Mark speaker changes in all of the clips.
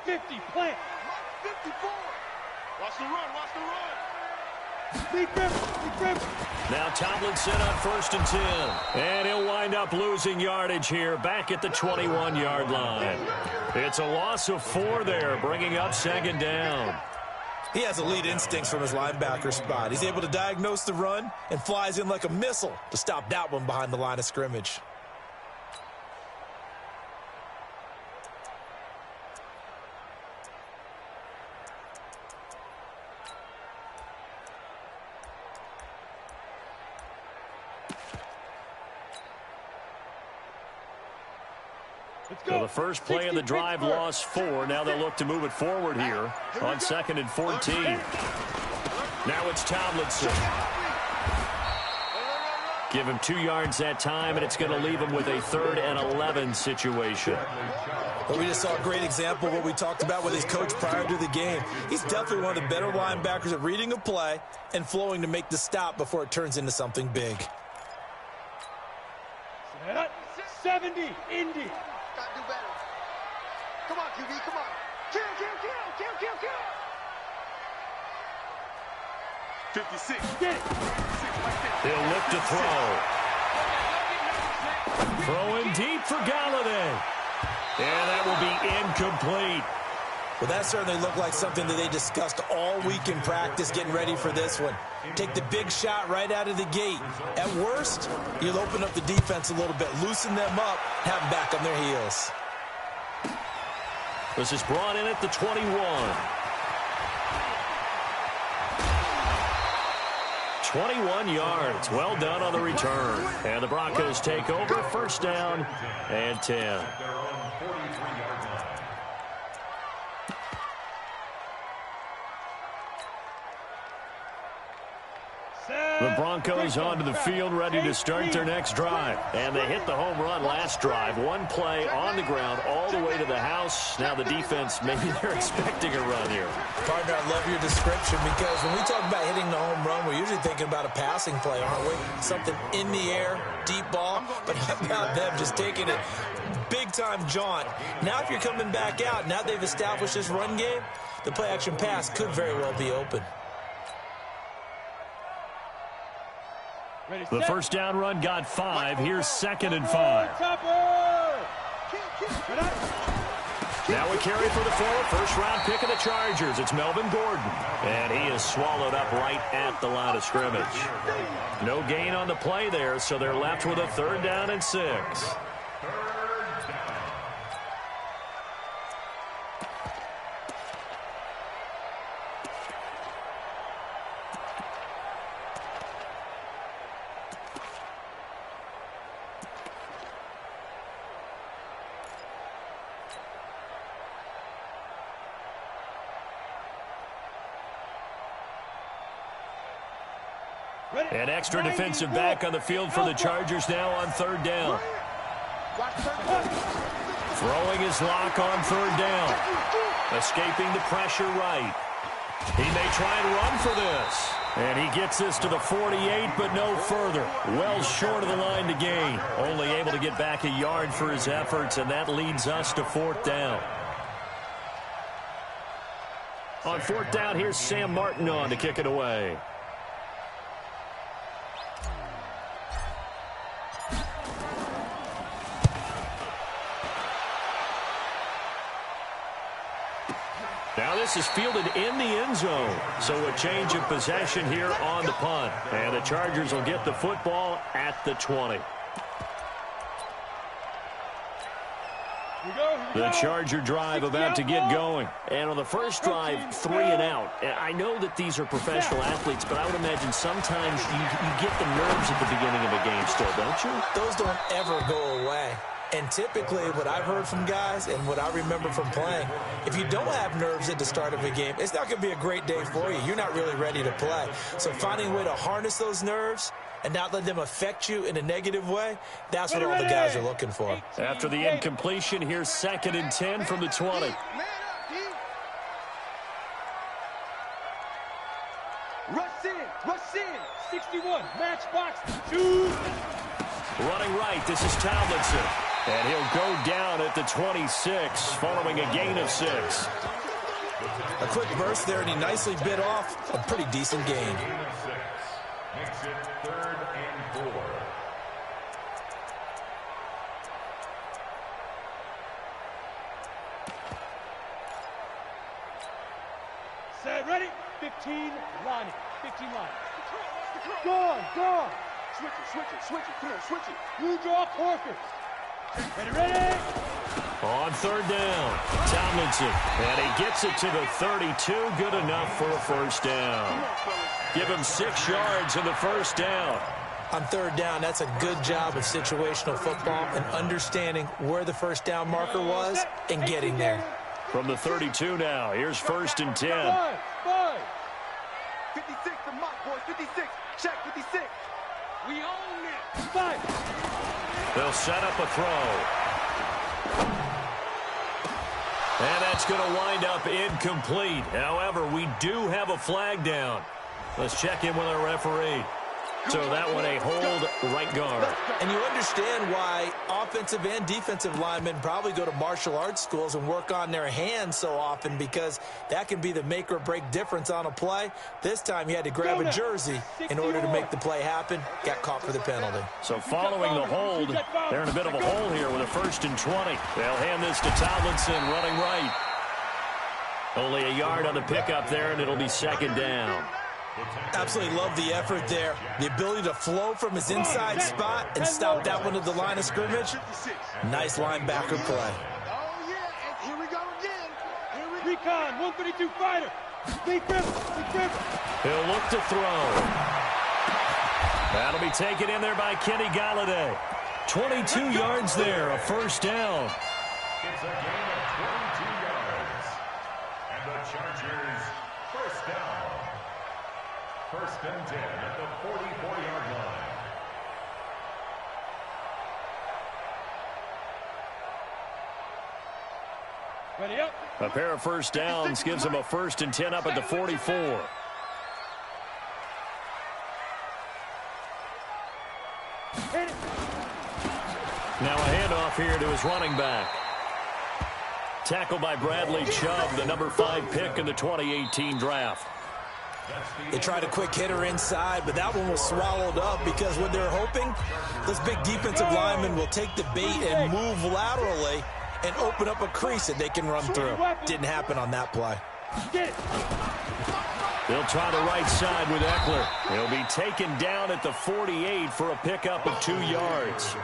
Speaker 1: 50, plant.
Speaker 2: 54. Watch the run, watch the run.
Speaker 1: Big grip, big grip.
Speaker 3: Now Tomlinson on 1st and 10. And he'll wind up losing yardage here back at the 21-yard line. It's a loss of 4 there, bringing up 2nd down.
Speaker 4: He has elite instincts from his linebacker spot. He's able to diagnose the run and flies in like a missile to stop that one behind the line of scrimmage.
Speaker 3: So the first play of the drive lost 4. Now they'll look to move it forward here on 2nd and 14. Now it's Tomlinson. Give him 2 yards that time, and it's going to leave him with a 3rd and 11 situation.
Speaker 4: Well, we just saw a great example of what we talked about with his coach prior to the game. He's definitely one of the better linebackers at reading a play and flowing to make the stop before it turns into something big.
Speaker 1: 70, Indy.
Speaker 2: Gotta do better. Come on, QB, come on. Kill, kill, kill, kill, kill, kill. 56.
Speaker 1: Get it.
Speaker 3: He'll look to throw. Throwing deep for Galladay. And that will be incomplete.
Speaker 4: Well, that certainly looked like something that they discussed all week in practice getting ready for this one. Take the big shot right out of the gate. At worst, you'll open up the defense a little bit, loosen them up, have them back on their heels.
Speaker 3: This is brought in at the 21. 21 yards. Well done on the return. And the Broncos take over. 1st down and 10. The Broncos onto the field, ready to start their next drive. And they hit the home run last drive. 1 play on the ground all the way to the house. Now the defense, maybe they're expecting a run here.
Speaker 4: Partner, I love your description because when we talk about hitting the home run, we're usually thinking about a passing play, aren't we? Something in the air, deep ball. But how about them just taking it big-time jaunt? Now if you're coming back out, now they've established this run game, the play-action pass could very well be open.
Speaker 3: The 1st down run got 5. Here's 2nd and 5. Now a carry for the forward. 1st-round pick of the Chargers. It's Melvin Gordon. And he is swallowed up right at the line of scrimmage. No gain on the play there, so they're left with a 3rd down and 6. An extra defensive back on the field for the Chargers now on 3rd down. Throwing his lock on 3rd down. Escaping the pressure right. He may try and run for this. And he gets this to the 48, but no further. Well short of the line to gain. Only able to get back a yard for his efforts, and that leads us to 4th down. On 4th down, here's Sam Martin on to kick it away. Now this is fielded in the end zone. So a change of possession here on the punt. And the Chargers will get the football at the 20. The Charger drive about to get going. And on the first drive, 3 and out. I know that these are professional athletes, but I would imagine sometimes you get the nerves at the beginning of a game still, don't you?
Speaker 4: Those don't ever go away. And typically what I've heard from guys and what I remember from playing, if you don't have nerves at the start of a game, it's not going to be a great day for you. You're not really ready to play. So finding a way to harness those nerves and not let them affect you in a negative way, that's what all the guys are looking for.
Speaker 3: After the incompletion, here's 2nd and 10 from the 20.
Speaker 1: Rush in, 61, matchbox, 2.
Speaker 3: Running right, this is Tomlinson. And he'll go down at the 26 following a gain of 6.
Speaker 4: A quick burst there, and he nicely bit off a pretty decent gain.
Speaker 5: Makes it 3rd and 4.
Speaker 1: Set, ready? 15, line. 15 line. Go on, go on.
Speaker 2: Switch it. Come on, switch it.
Speaker 1: You draw Corker. Ready?
Speaker 3: On 3rd down, Tomlinson. And he gets it to the 32. Good enough for a first down. Give him 6 yards in the first down.
Speaker 4: On 3rd down, that's a good job of situational football and understanding where the first down marker was and getting there.
Speaker 3: From the 32 now, here's 1st and 10.
Speaker 1: 5.
Speaker 2: 56, the mock boys, 56. Check 56.
Speaker 1: We own it. 5.
Speaker 3: They'll set up a throw. And that's going to wind up incomplete. However, we do have a flag down. Let's check in with our referee. So that one a hold right guard.
Speaker 4: And you understand why offensive and defensive linemen probably go to martial arts schools and work on their hands so often, because that can be the make or break difference on a play. This time he had to grab a jersey in order to make the play happen. Got caught for the penalty.
Speaker 3: So following the hold, they're in a bit of a hole here with a 1st and 20. They'll hand this to Tomlinson running right. Only a yard on the pickup there, and it'll be 2nd down.
Speaker 4: Absolutely love the effort there. The ability to flow from his inside spot and stop that one at the line of scrimmage. Nice linebacker play.
Speaker 2: Oh, yeah, and here we go again.
Speaker 1: Recon, 132 fighter. Lee Griffin.
Speaker 3: He'll look to throw. That'll be taken in there by Kenny Galladay. 22 yards there, a first down.
Speaker 5: It's a gain of 22 yards. And the Chargers, first down. 1st and 10 at the 44-yard line.
Speaker 1: Ready up.
Speaker 3: A pair of first downs gives them a 1st and 10 up at the 44. Now a handoff here to his running back. Tackled by Bradley Chubb, the number 5 pick in the 2018 draft.
Speaker 4: They tried a quick hitter inside, but that one was swallowed up because what they're hoping, those big defensive linemen will take the bait and move laterally and open up a crease that they can run through. Didn't happen on that play.
Speaker 3: They'll try the right side with Eckler. He'll be taken down at the 48 for a pickup of 2 yards.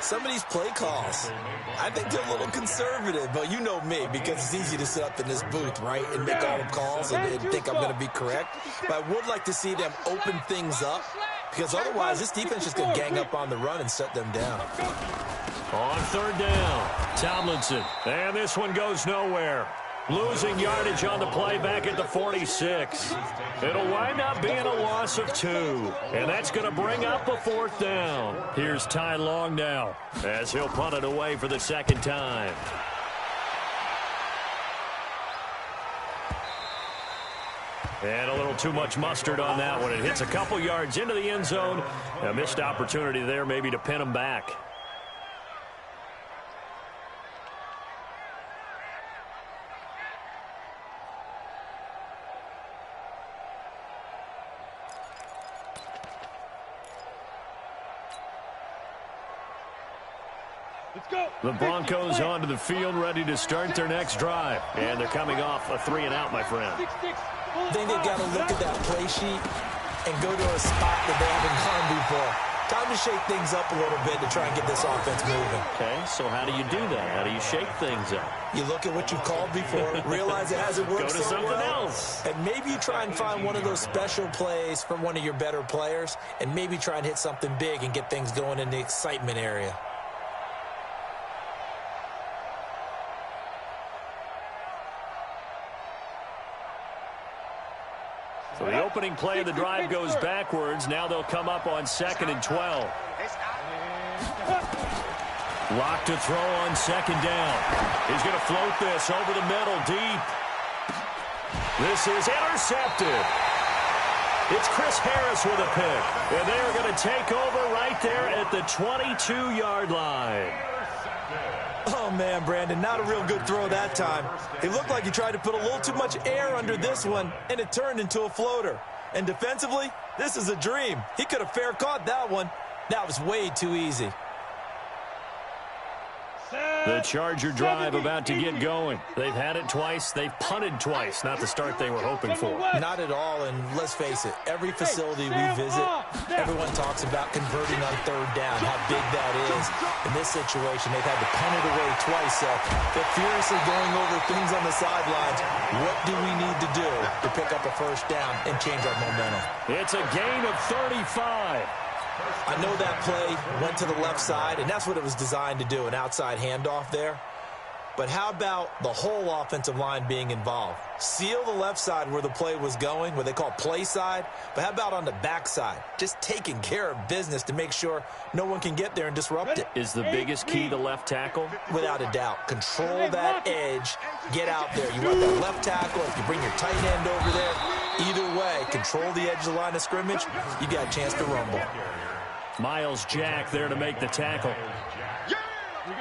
Speaker 4: Some of these play calls, I think they're a little conservative, but you know me, because it's easy to sit up in this booth, right, and make all the calls and think I'm going to be correct. But I would like to see them open things up, because otherwise this defense is going to gang up on the run and shut them down.
Speaker 3: On 3rd down, Tomlinson. And this one goes nowhere. Losing yardage on the play back at the 46. It'll wind up being a loss of 2. And that's going to bring up a 4th down. Here's Ty Long now, as he'll punt it away for the 2nd time. And a little too much mustard on that one. It hits a couple yards into the end zone. A missed opportunity there maybe to pin him back. The Broncos onto the field, ready to start their next drive. And they're coming off a 3-and-out, my friend.
Speaker 4: I think they've got to look at that play sheet and go to a spot that they haven't gone before. Time to shake things up a little bit to try and get this offense moving.
Speaker 3: Okay, so how do you do that? How do you shake things up?
Speaker 4: You look at what you called before, realize it hasn't worked
Speaker 3: Go to something else.
Speaker 4: And maybe you try and find one of those special plays from one of your better players, and maybe try and hit something big and get things going in the excitement area.
Speaker 3: So the opening play of the drive goes backwards. Now they'll come up on 2nd and 12. Lock to throw on 2nd down. He's going to float this over the middle deep. This is intercepted. It's Chris Harris with a pick. And they are going to take over right there at at the 22-yard line.
Speaker 4: Oh, man, Brandon, not a real good throw that time. It looked like he tried to put a little too much air under this one, and it turned into a floater. And defensively, this is a dream. He could have fair caught that one. That was way too easy.
Speaker 3: The Charger drive about to get going. They've had it twice. They've punted twice. Not the start they were hoping for.
Speaker 4: Not at all, and let's face it, every facility we visit, everyone talks about converting on third down, how big that is. In this situation, they've had to punt it away twice, so they're furiously going over things on the sidelines. What do we need to do to pick up a first down and change our momentum?
Speaker 3: It's a gain of 35.
Speaker 4: I know that play went to the left side, and that's what it was designed to do, an outside handoff there. But how about the whole offensive line being involved? Seal the left side where the play was going, what they call play side, but how about on the back side? Just taking care of business to make sure no one can get there and disrupt it.
Speaker 3: Is the biggest key the left tackle?
Speaker 4: Without a doubt. Control that edge. Get out there. You want that left tackle. If you bring your tight end over there, either way, control the edge of the line of scrimmage, you got a chance to rumble.
Speaker 3: Miles Jack there to make the tackle.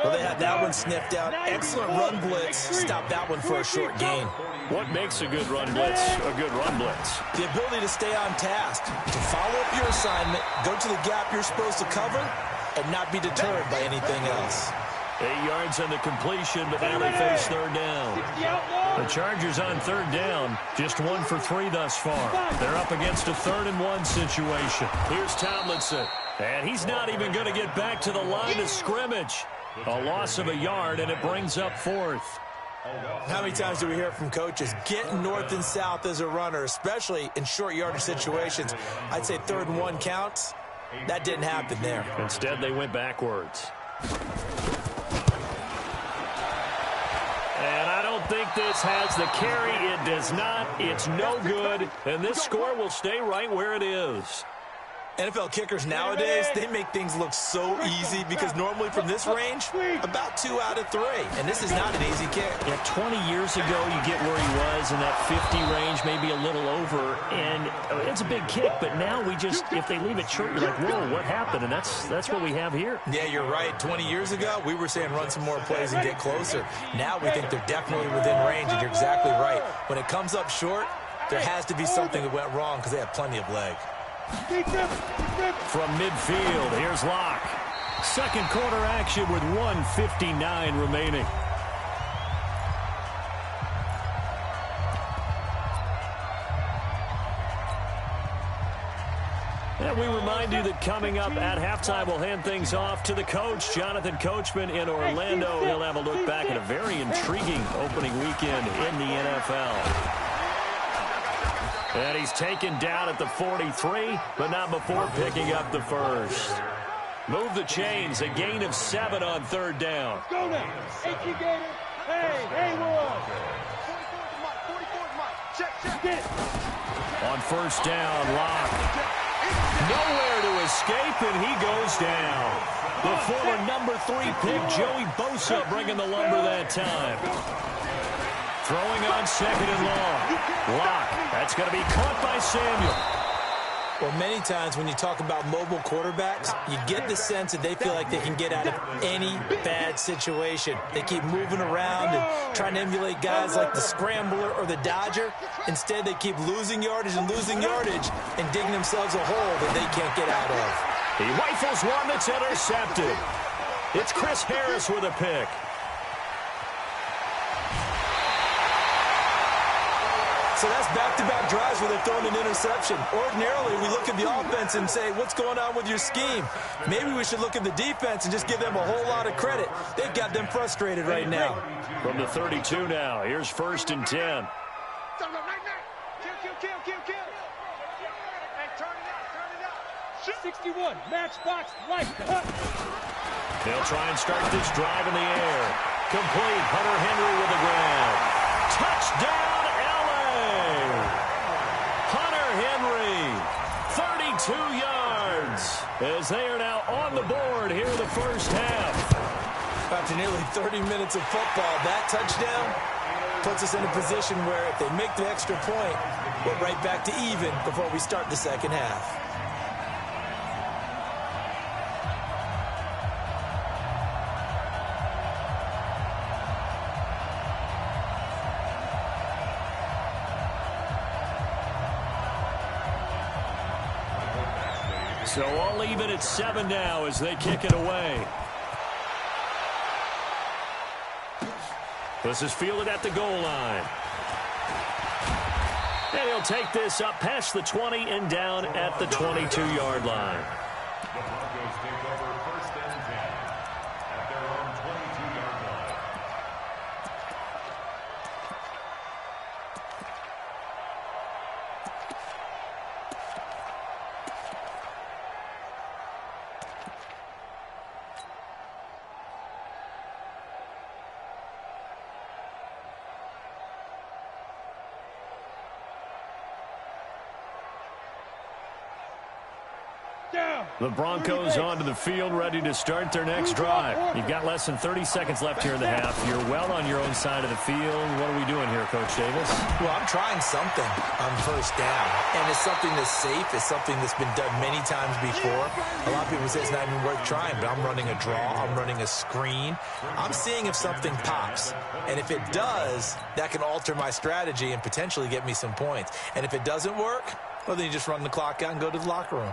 Speaker 4: Well, they had that one sniffed out. Excellent run blitz. Stop that one for a short gain.
Speaker 3: What makes a good run blitz a good run blitz?
Speaker 4: The ability to stay on task, to follow up your assignment, go to the gap you're supposed to cover, and not be deterred by anything else.
Speaker 3: 8 yards on the completion, but now they face third down. The Chargers on third down, just 1 for 3 thus far. They're up against a 3rd and 1 situation. Here's Tomlinson, and he's not even going to get back to the line of scrimmage. A loss of a yard, and it brings up 4th.
Speaker 4: How many times do we hear from coaches getting north and south as a runner, especially in short yardage situations? I'd say 3rd and 1 counts. That didn't happen there.
Speaker 3: Instead, they went backwards. And I don't think this has the carry. It does not. It's no good. And this score will stay right where it is.
Speaker 4: NFL kickers nowadays, they make things look so easy because normally from this range, about 2 out of 3. And this is not an easy kick.
Speaker 3: Yeah, 20 years ago, you get where he was in that 50 range, maybe a little over. And it's a big kick, but now we just, if they leave it short, you're like, whoa, what happened? And that's what we have here.
Speaker 4: Yeah, you're right. 20 years ago, we were saying run some more plays and get closer. Now we think they're definitely within range, and you're exactly right. When it comes up short, there has to be something that went wrong because they have plenty of leg.
Speaker 3: From midfield, here's Locke. Second quarter action with 1:59 remaining. And we remind you that coming up at halftime, we'll hand things off to the coach, Jonathan Coachman in Orlando. He'll have a look back at a very intriguing opening weekend in the NFL. And he's taken down at the 43, but not before picking up the first. Move the chains, a gain of 7 on third down.
Speaker 1: Go now. Hey, Gator. Hey, Roy.
Speaker 2: 44's Mike. Check.
Speaker 3: On first down, Locke. Nowhere to escape, and he goes down. The former number 3 pick, Joey Bosa, bringing the lumber that time. Throwing on second and long. Locke. That's going to be caught by Samuel.
Speaker 4: Well, many times when you talk about mobile quarterbacks, you get the sense that they feel like they can get out of any bad situation. They keep moving around and trying to emulate guys like the Scrambler or the Dodger. Instead, they keep losing yardage and digging themselves a hole that they can't get out of.
Speaker 3: He rifles one that's intercepted. It's Chris Harris with a pick.
Speaker 4: So that's back-to-back drives where they've thrown an interception. Ordinarily, we look at the offense and say, what's going on with your scheme? Maybe we should look at the defense and just give them a whole lot of credit. They've got them frustrated right now.
Speaker 3: From the 32 now, here's 1st and 10.
Speaker 2: Kill. And turn it out.
Speaker 1: 61, matchbox, light, cut.
Speaker 3: They'll try and start this drive in the air. Complete, Hunter Henry with the grab. Touchdown, LA! Hunter Henry, 32 yards, as they are now on the board here in the first half.
Speaker 4: After nearly 30 minutes of football, that touchdown puts us in a position where if they make the extra point, we're right back to even before we start the second half.
Speaker 3: So all even at 7 now as they kick it away. This is fielded at the goal line. And he'll take this up past the 20 and down at the 22-yard line.
Speaker 5: The Broncos take over 1st and 10 at their own 22-yard line.
Speaker 3: The Broncos onto the field, ready to start their next drive. You've got less than 30 seconds left here in the half. You're well on your own side of the field. What are we doing here, Coach Davis?
Speaker 4: Well, I'm trying something on 1st down, and it's something that's safe. It's something that's been done many times before. A lot of people say it's not even worth trying, but I'm running a draw. I'm running a screen. I'm seeing if something pops, and if it does, that can alter my strategy and potentially get me some points. And if it doesn't work, well, then you just run the clock out and go to the locker room.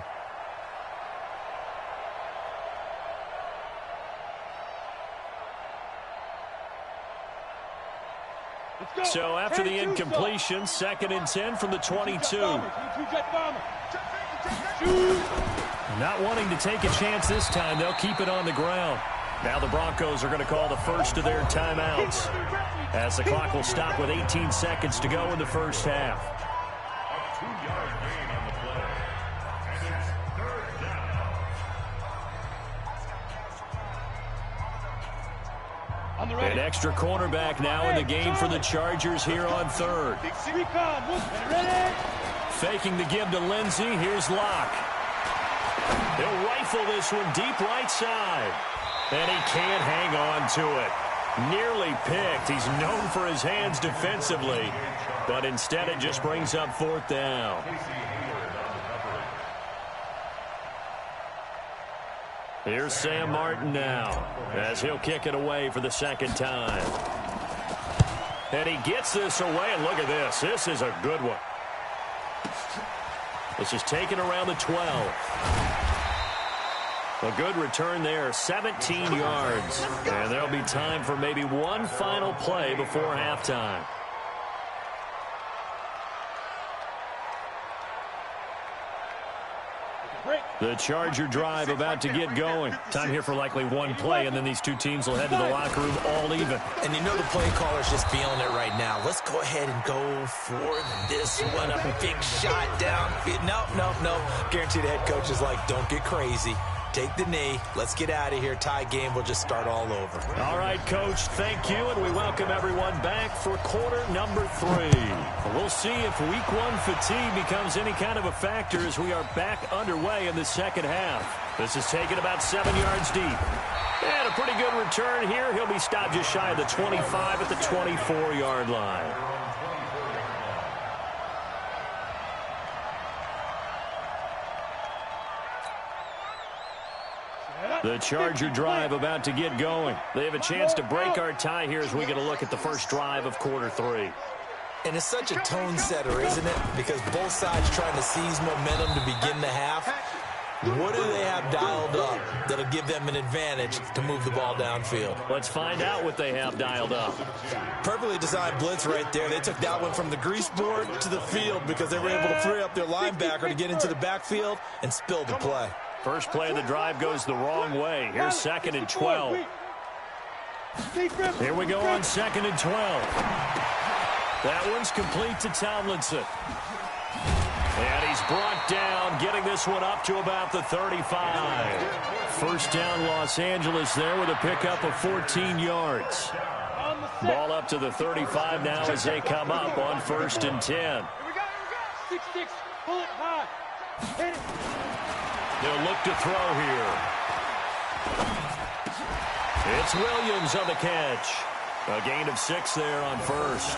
Speaker 3: So after the incompletion, 2nd and 10 from the 22. Not wanting to take a chance this time, they'll keep it on the ground. Now the Broncos are going to call the first of their timeouts, as the clock will stop with 18 seconds to go in the first half.
Speaker 5: A 2-yard gain on the play. And it's 3rd down.
Speaker 3: An extra cornerback now in the game for the Chargers here on 3rd. Faking the give to Lindsey. Here's Locke. He'll rifle this one deep right side. And he can't hang on to it. Nearly picked. He's known for his hands defensively. But instead it just brings up 4th down. Here's Sam Martin now, as he'll kick it away for the 2nd time. And he gets this away, and look at this. This is a good one. This is taken around the 12. A good return there, 17 yards. And there'll be time for maybe one final play before halftime. The Charger drive about to get going. Time here for likely one play, and then these two teams will head to the locker room all even.
Speaker 4: And you know the play caller's just feeling it right now. Let's go ahead and go for this one. A big shot down. No. Guaranteed the head coach is like, don't get crazy. Take the knee. Let's get out of here. Tie game. We'll just start all over.
Speaker 3: All right, Coach. Thank you, and we welcome everyone back for quarter number 3. We'll see if week 1 fatigue becomes any kind of a factor as we are back underway in the second half. This is taken about 7 yards deep. And a pretty good return here. He'll be stopped just shy of the 25 at the 24-yard line. The Charger drive about to get going. They have a chance to break our tie here as we get a look at the first drive of quarter 3.
Speaker 4: And it's such a tone setter, isn't it? Because both sides trying to seize momentum to begin the half. What do they have dialed up that'll give them an advantage to move the ball downfield?
Speaker 3: Let's find out what they have dialed up.
Speaker 4: Perfectly designed blitz right there. They took that one from the grease board to the field because they were able to free up their linebacker to get into the backfield and spill the play.
Speaker 3: First play of the drive goes the wrong way. Here's 2nd and 12. Here we go on 2nd and 12. That one's complete to Tomlinson. And he's brought down, getting this one up to about the 35. First down, Los Angeles there with a pickup of 14 yards. Ball up to the 35 now as they come up on 1st and 10.
Speaker 1: Here we go. 6-6. Pull it high. Hit it.
Speaker 3: They'll look to throw here. It's Williams on the catch. A gain of 6 there on 1st.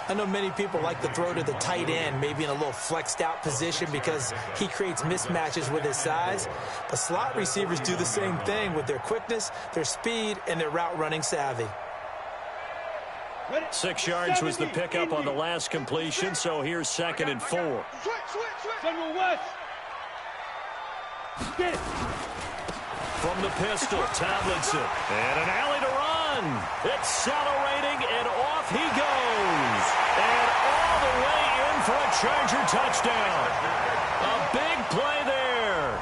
Speaker 4: I know many people like to throw to the tight end, maybe in a little flexed out position because he creates mismatches with his size. But slot receivers do the same thing with their quickness, their speed, and their route running savvy.
Speaker 3: 6 yards was the pickup on the last completion, so here's 2nd and 4.
Speaker 1: General West. Get it.
Speaker 3: From the pistol, Tomlinson. And an alley to run. Accelerating, and off he goes. And all the way in for a Charger touchdown. A big play there.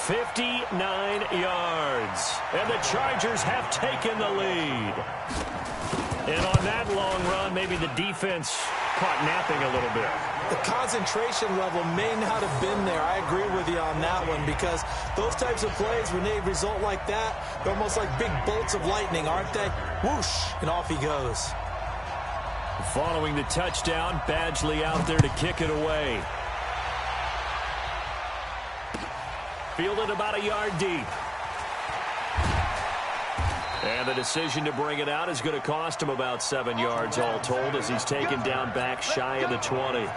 Speaker 3: 59 yards. And the Chargers have taken the lead. And on that long run, maybe the defense caught napping a little bit.
Speaker 4: The concentration level may not have been there. I agree with you on that one, because those types of plays, when they result like that, they're almost like big bolts of lightning, aren't they? Whoosh, and off he goes.
Speaker 3: Following the touchdown, Badgley out there to kick it away. Fielded about a yard deep. And the decision to bring it out is going to cost him about 7 yards all told, as he's taken down back shy of the 20.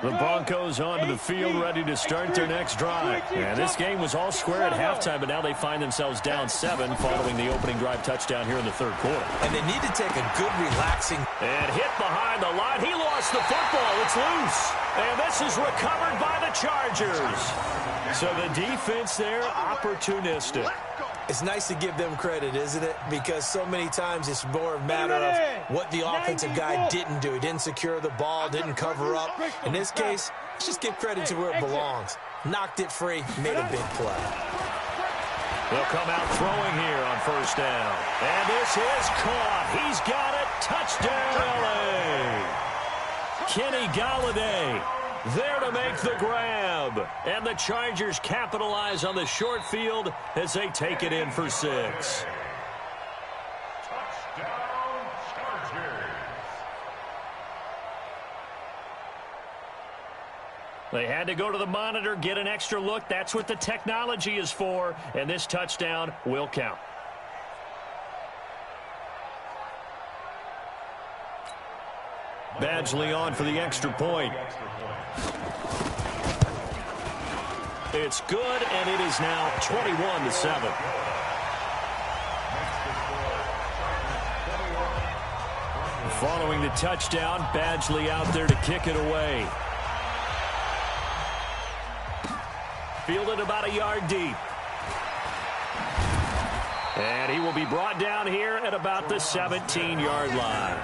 Speaker 3: The Broncos onto the field, ready to start their next drive. And this game was all square at halftime, but now they find themselves down 7 following the opening drive touchdown here in the third quarter.
Speaker 4: And they need to take a good relaxing.
Speaker 3: And hit behind the line. He lost the football. It's loose. And this is recovered by the Chargers. So the defense there, opportunistic.
Speaker 4: It's nice to give them credit, isn't it? Because so many times it's more a matter of what the offensive guy didn't do. He didn't secure the ball, didn't cover up. In this case, let's just give credit to where it belongs. Knocked it free, made a big play.
Speaker 3: They'll come out throwing here on first down. And this is caught. He's got it. Touchdown, L.A. Kenny Golladay there to make the grab. And the Chargers capitalize on the short field as they take it in for 6.
Speaker 5: Touchdown, Chargers.
Speaker 3: They had to go to the monitor, get an extra look. That's what the technology is for. And this touchdown will count. Badgley on for the extra point. It's good, and it is now 21-7. Following the touchdown, Badgley out there to kick it away. Fielded about a yard deep. And he will be brought down here at about the 17-yard line.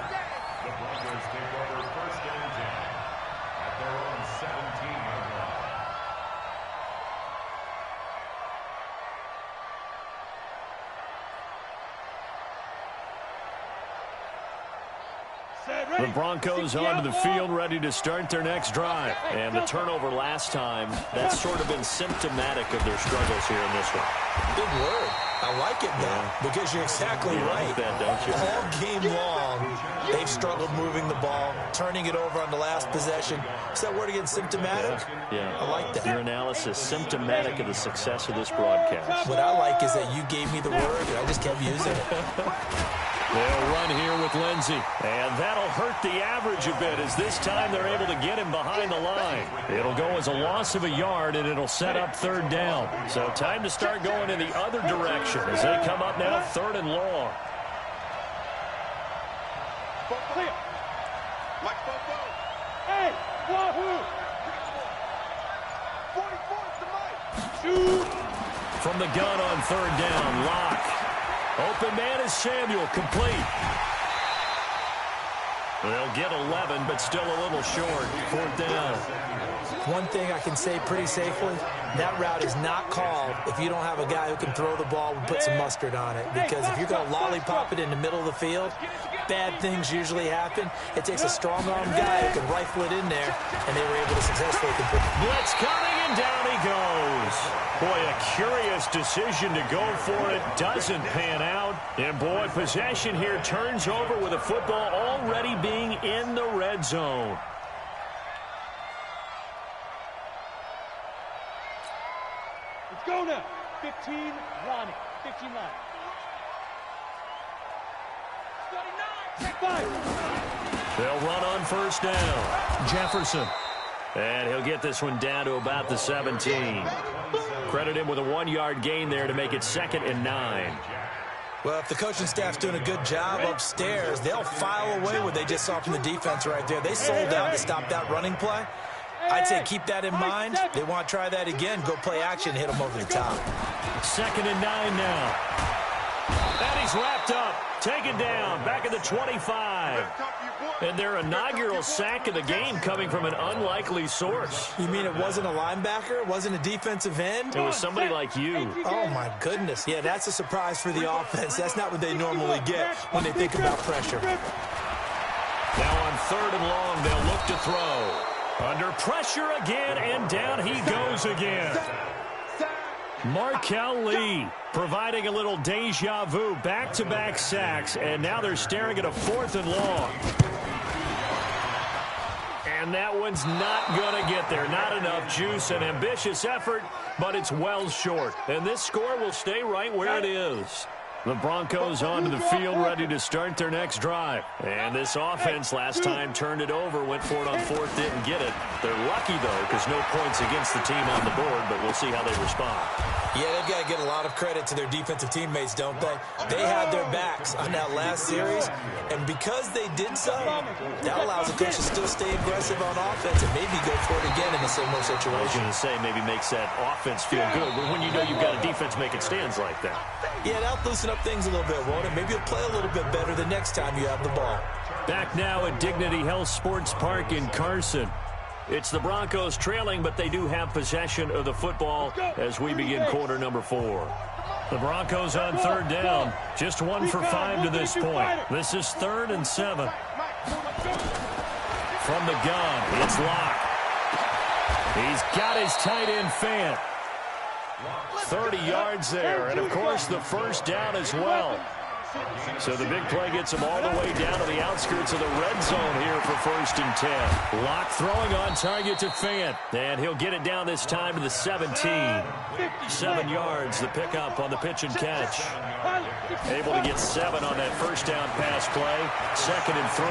Speaker 5: The Broncos take over first and 10 at their own 17-yard line.
Speaker 3: The Broncos onto the field, ready to start their next drive. And the turnover last time, that's sort of been symptomatic of their struggles here in this one.
Speaker 4: Good word. I like it, though, because you're exactly right.
Speaker 3: Like that, don't you?
Speaker 4: All game long, they've struggled moving the ball, turning it over on the last possession. Is that word again, symptomatic?
Speaker 3: Yeah.
Speaker 4: I like that.
Speaker 3: Your analysis, symptomatic of the success of this broadcast.
Speaker 4: What I like is that you gave me the word, and I just kept using it.
Speaker 3: They'll run here with Lindsey. And that'll hurt the average a bit, as this time they're able to get him behind the line. It'll go as a loss of a yard, and it'll set up third down. So time to start going in the other direction as they come up now third and long.
Speaker 1: Clear.
Speaker 2: Mike Bobo.
Speaker 1: Hey, wahoo!
Speaker 2: 44's the Mike.
Speaker 1: Shoot!
Speaker 3: From the gun on third down, Locke. Open man is Samuel, complete. They'll get 11, but still a little short. Fourth down.
Speaker 4: One thing I can say pretty safely, that route is not called if you don't have a guy who can throw the ball and put some mustard on it. Because if you're going to lollipop it in the middle of the field, bad things usually happen. It takes a strong-arm guy who can rifle it in there, and they were able to successfully complete.
Speaker 3: Blitz coming, and down he goes. Boy, a curious decision to go for it. Doesn't pan out. And, boy, possession here turns over with a football already being in the red zone.
Speaker 1: Let's go now. 15, Ronnie. 15 line. 5.
Speaker 3: They'll run on first down. Jefferson. And he'll get this one down to about the 17. Credit him with a 1-yard gain there to make it 2nd and 9.
Speaker 4: Well, if the coaching staff's doing a good job upstairs, they'll file away what they just saw from the defense right there. They sold out to stop that running play. I'd say keep that in mind. They want to try that again. Go play action, hit them over the top.
Speaker 3: 2nd and 9 now. And he's wrapped up, taken down, back at the 25. And their inaugural sack of the game coming from an unlikely source.
Speaker 4: You mean it wasn't a linebacker? It wasn't a defensive end?
Speaker 3: It was somebody like you.
Speaker 4: Oh, my goodness. Yeah, that's a surprise for the offense. That's not what they normally get when they think about pressure.
Speaker 3: Now on 3rd and long, they'll look to throw. Under pressure again, and down he goes again. Markel Lee providing a little deja vu, back-to-back sacks, and now they're staring at a 4th and long. And that one's not going to get there. Not enough juice, an ambitious effort, but it's well short. And this score will stay right where it is. The Broncos onto the field, ready to start their next drive. And this offense last time turned it over, went for it on 4th, didn't get it. They're lucky, though, because no points against the team on the board, but we'll see how they respond.
Speaker 4: Yeah, they've got to get a lot of credit to their defensive teammates, don't they? They had their backs on that last series, and because they did so, that allows the coach to still stay aggressive on offense and maybe go for it again in a similar situation.
Speaker 3: I was going to say maybe makes that offense feel good, but when you know you've got a defense making stands like that.
Speaker 4: Yeah, that'll loosen up things a little bit, won't it? Maybe you'll play a little bit better the next time you have the ball.
Speaker 3: Back now at Dignity Health Sports Park in Carson. It's the Broncos trailing, but they do have possession of the football as we begin quarter number 4. The Broncos on 3rd down. Just 1 for 5 to this point. This is 3rd and 7. From the gun, it's Locke. He's got his tight end Fant. 30 yards there, and of course the first down as well. So the big play gets him all the way down to the outskirts of the red zone here for 1st and 10. Locke throwing on target to Fant, and he'll get it down this time to the 17. 7 yards, the pickup on the pitch and catch. Able to get 7 on that first down pass play. 2nd and 3.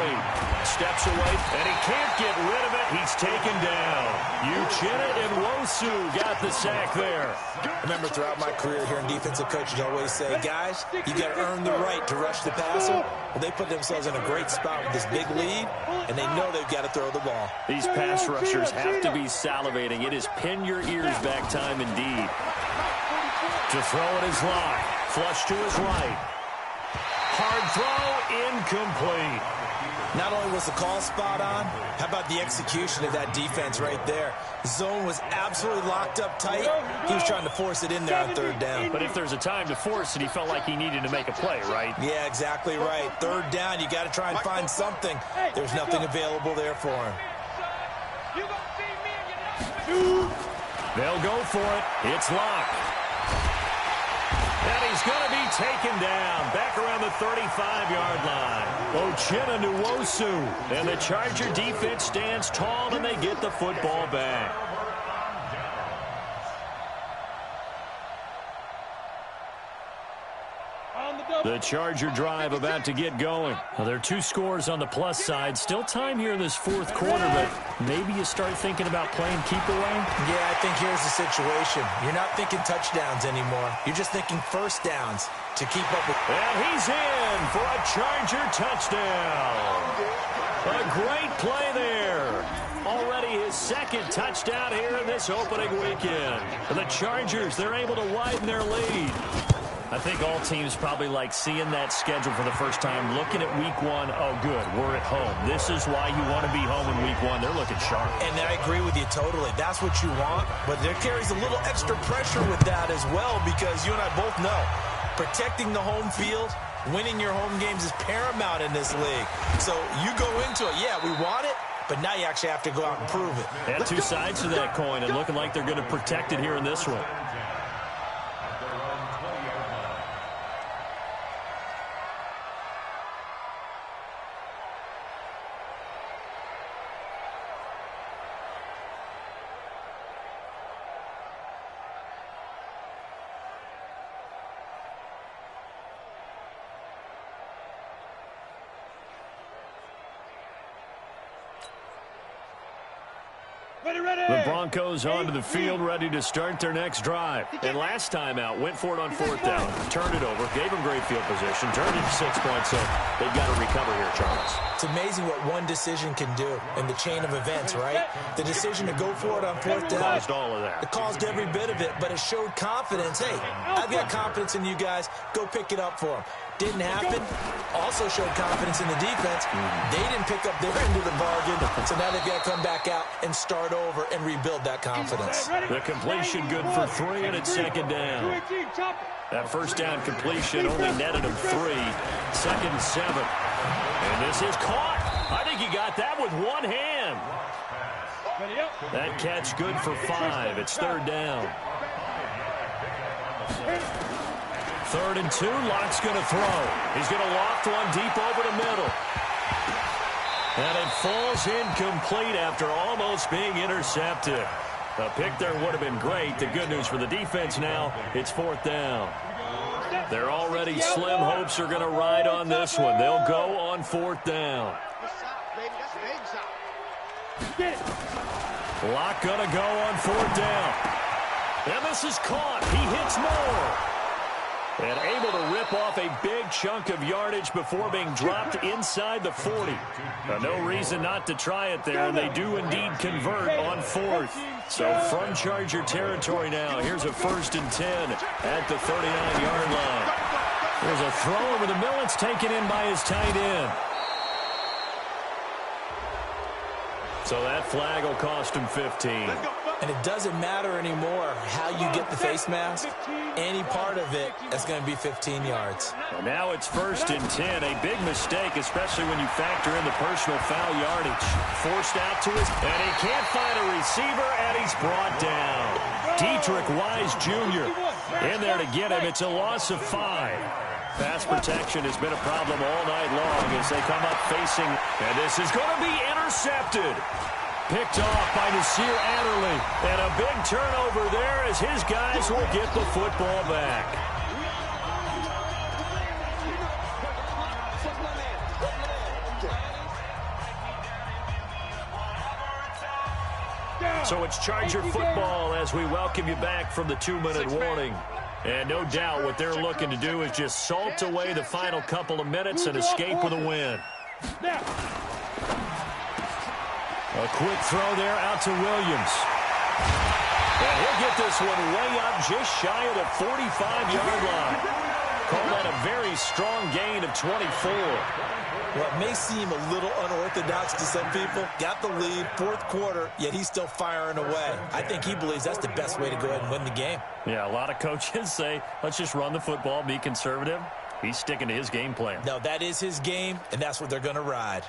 Speaker 3: Steps away, and he can't get rid of it. He's taken down. Uchenna Nwosu got the sack there.
Speaker 4: Remember, throughout my career here in defensive coaches, I always say, guys, you got to earn the right to rush the passer. Well, they put themselves in a great spot with this big lead, and they know they've got to throw the ball.
Speaker 3: These pass rushers have to be salivating. It is pin your ears back time indeed. To throw it is Locke. Flush to his right. Hard throw, incomplete.
Speaker 4: Not only was the call spot on, how about the execution of that defense right there? Zone was absolutely locked up tight. He was trying to force it in there on 3rd down.
Speaker 3: But if there's a time to force it, he felt like he needed to make a play, right?
Speaker 4: Yeah, exactly right. 3rd down, you got to try and find something. There's nothing available there for him.
Speaker 3: They'll go for it. It's Locke. And he's going to be taken down back around the 35-yard line. Uchenna Nwosu. And the Charger defense stands tall, and they get the football back. The Charger drive about to get going. Well, there are 2 scores on the plus side. Still time here in this 4th quarter, but maybe you start thinking about playing keep away?
Speaker 4: Yeah, I think here's the situation. You're not thinking touchdowns anymore. You're just thinking first downs to keep up with.
Speaker 3: And he's in for a Charger touchdown. A great play there. Already his 2nd touchdown here in this opening weekend. The Chargers, they're able to widen their lead. I think all teams probably like seeing that schedule for the first time, looking at week 1. Oh, good, we're at home. This is why you want to be home in week 1. They're looking sharp.
Speaker 4: And I agree with you totally. That's what you want, but there carries a little extra pressure with that as well, because you and I both know protecting the home field, winning your home games is paramount in this league. So you go into it, yeah, we want it, but now you actually have to go out and prove it.
Speaker 3: And 2 sides to that coin, and looking like they're going to protect it here in this one. The Broncos onto the field, ready to start their next drive. And last time out, went for it on 4th down, turned it over, gave them great field position, turned it to 6 points, so they've got to recover here, Charles.
Speaker 4: It's amazing what one decision can do in the chain of events, right? The decision to go for it on 4th down.
Speaker 3: Caused all of that.
Speaker 4: It caused every bit of it, but it showed confidence. Hey, I've got confidence in you guys. Go pick it up for them. Didn't happen. Also showed confidence in the defense. They didn't pick up their end of the bargain, so now they've got to come back out and start over and rebuild that confidence.
Speaker 3: The completion good for 3, and it's 2nd down. That 1st down completion only netted him 3. 2nd and 7. And this is caught. I think he got that with one hand. That catch good for 5. It's 3rd down. 3rd and 2. Lock's going to throw. He's going to loft one deep over the middle. And it falls incomplete after almost being intercepted. A pick there would have been great. The good news for the defense now, it's 4th down. Their already slim hopes are going to ride on this one. They'll go on 4th down. Lock going to go on 4th down. And this is caught. He hits more. And able to rip off a big chunk of yardage before being dropped inside the 40. No reason not to try it there. They do indeed convert on 4th. So from Charger territory now, here's a 1st and 10 at the 39-yard line. There's a throw over the middle. It's taken in by his tight end. So that flag will cost him 15.
Speaker 4: And it doesn't matter anymore how you get the face mask. Any part of it is going to be 15 yards.
Speaker 3: And now it's 1st and 10. A big mistake, especially when you factor in the personal foul yardage. Forced out to his, and he can't find a receiver, and he's brought down. Dietrich Wise Jr. in there to get him. It's a loss of 5. Pass protection has been a problem all night long as they come up facing, and this is going to be intercepted. Picked off by Nasir Adderley, and a big turnover there as his guys will get the football back. So it's Charger football as we welcome you back from the 2-minute warning. And no doubt what they're looking to do is just salt away the final couple of minutes and escape with a win. A quick throw there out to Williams. And he'll get this one way up just shy of the 45-yard line. Call that a very strong gain of 24.
Speaker 4: Well, it may seem a little unorthodox to some people. Got the lead, 4th quarter, yet he's still firing away. I think he believes that's the best way to go ahead and win the game.
Speaker 3: Yeah, a lot of coaches say, let's just run the football, be conservative. He's sticking to his game plan.
Speaker 4: No, that is his game, and that's what they're going to ride.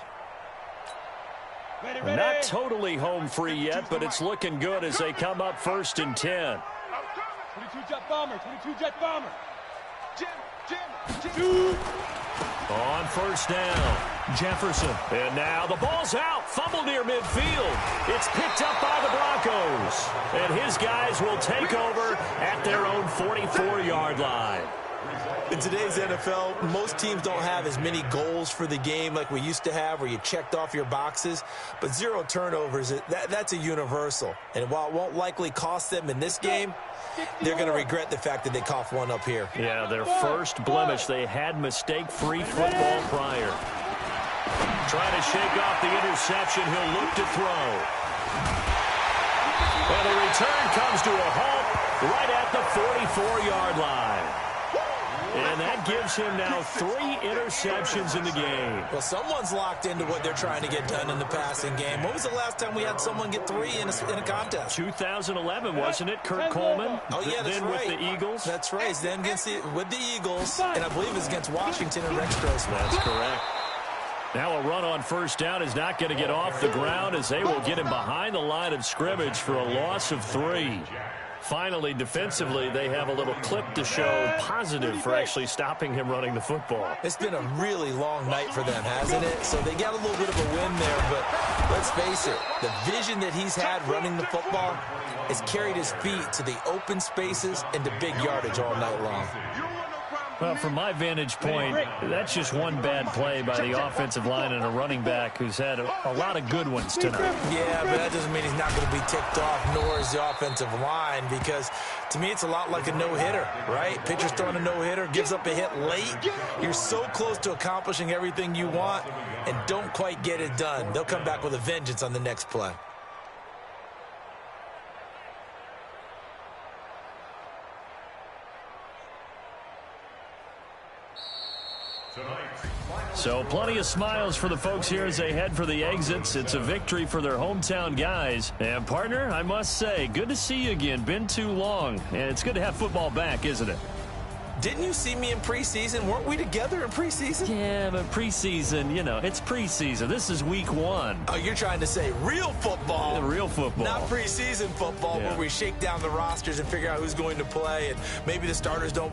Speaker 3: Ready. Not totally home free yet, but it's looking good as they come up 1st and 10.
Speaker 1: 22 jet bomber, 22 jet bomber.
Speaker 3: On 1st down, Jefferson. And now the ball's out. Fumble near midfield. It's picked up by the Broncos. And his guys will take over at their own 44-yard line.
Speaker 4: In today's NFL, most teams don't have as many goals for the game like we used to have where you checked off your boxes. But 0 turnovers, that's a universal. And while it won't likely cost them in this game, they're going to regret the fact that they coughed one up here.
Speaker 3: Yeah, their first blemish. They had mistake-free football prior. Trying to shake off the interception. He'll look to throw. And the return comes to a halt right at the 44-yard line. And that gives him now 3 interceptions in the game.
Speaker 4: Well, someone's locked into what they're trying to get done in the passing game. When was the last time we had someone get 3 in a contest?
Speaker 3: 2011, wasn't it? Kurt Coleman?
Speaker 4: Oh, yeah, that's
Speaker 3: then
Speaker 4: right.
Speaker 3: With the Eagles?
Speaker 4: That's right. Then with the Eagles, and I believe it was against Washington and Rex Grossman.
Speaker 3: That's correct. Now a run on 1st down is not going to get off the ground as they will get him behind the line of scrimmage for a loss of 3. Finally, defensively, they have a little clip to show positive for actually stopping him running the football.
Speaker 4: It's been a really long night for them, hasn't it? So they got a little bit of a win there, but let's face it, the vision that he's had running the football has carried his feet to the open spaces and to big yardage all night long.
Speaker 3: Well, from my vantage point, that's just one bad play by the offensive line and a running back who's had a lot of good ones tonight.
Speaker 4: Yeah, but that doesn't mean he's not going to be ticked off, nor is the offensive line, because to me it's a lot like a no-hitter, right? Pitcher's throwing a no-hitter, gives up a hit late. You're so close to accomplishing everything you want and don't quite get it done. They'll come back with a vengeance on the next play.
Speaker 3: So plenty of smiles for the folks here as they head for the exits. It's a victory for their hometown guys. And, partner, I must say, good to see you again. Been too long. And it's good to have football back, isn't it?
Speaker 4: Didn't you see me in preseason? Weren't we together in preseason?
Speaker 3: Yeah, but preseason, you know, it's preseason. This is week 1.
Speaker 4: Oh, you're trying to say real football.
Speaker 3: Real football.
Speaker 4: Not preseason football where we shake down the rosters and figure out who's going to play, and maybe the starters don't